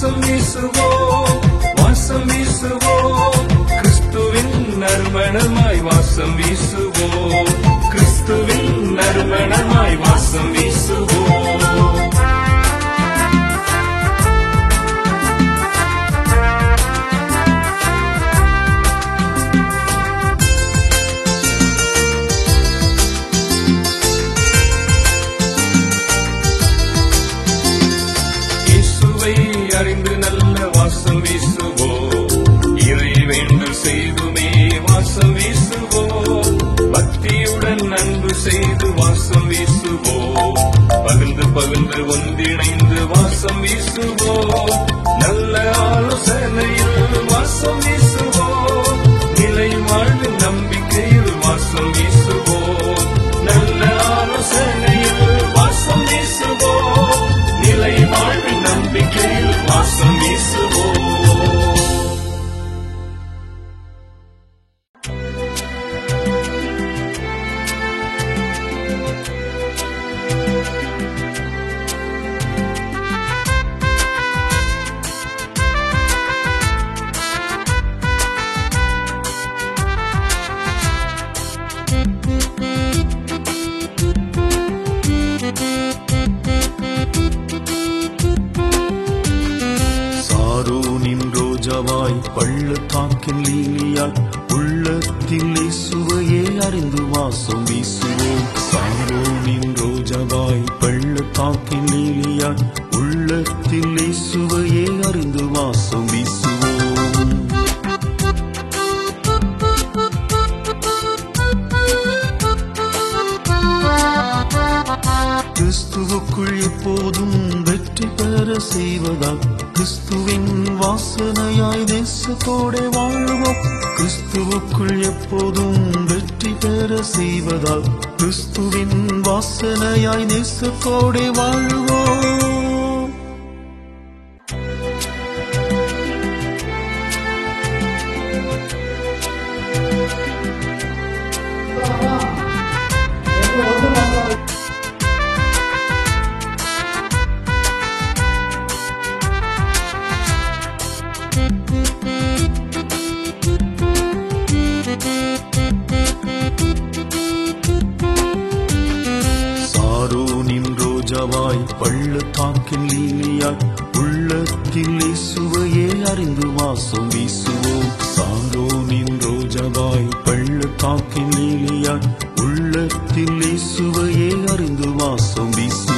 வாசம் வீசுவோம், வாசம் வீசுவோம், கிறிஸ்துவின் நறுமணமாய் வாசம் வீசுவோம், கிறிஸ்துவின் நறுமணமாய் வாசம் வீசுவோம். அறிந்து நல்ல வாசம் வீசுவோம், இறை வேண்டல் செய்துமே வாசம் வீசுவோம், பக்தியுடன் அன்பு செய்து வாசம் வீசுவோம், பகிர்ந்து பகிர்ந்து ஒன்றிணைந்து வாசம் வீசுவோம், நல்ல ஆலோசனையில் வாசம் வீசுவோம், நிலை வாழ்வின் நம்பிக்கையில் வாசம் வீசுவோம், நல்ல ஆலோசனையில் வாசம் வீசுவோம், நிலை வாழ்வின் நம்பிக்கையில் வாசம் வீசுவோம். பள்ளத்தாக்கின் லீலியால் உள்ளத்தில் இயேசுவையே அறிந்து வாசம் வீசுவோம், சாரோனின் ரோஜாவாய் பள்ளத்தாக்கின் லீலியால் உள்ளத்தில் இயேசுவையே அறிந்து வாசம் வீசுவோம். கிறிஸ்துவுக்குள் எப்போதும் வெற்றி பெற செய்வதால் கிறிஸ்துவின் வாசனையாய் நேசத்தோட வாழ்வோம், கிறிஸ்துவுக்குள் எப்போதும் வெற்றி பெற செய்வதால் கிறிஸ்துவின் வாசனையாய் நேசத்தோட வாழ்வோம். சாரோனின் ரோஜாவாய் பள்ளத்தாக்கின் லீலியால் உள்ளத்தில் இயேசுவையே அறிந்து வாசம் வீசுவோம், சாரோனின் ரோஜாவாய் பள்ளத்தாக்கின் லீலியால் உள்ளத்தில் இயேசுவையே அறிந்து வாசம் வீசுவோம்.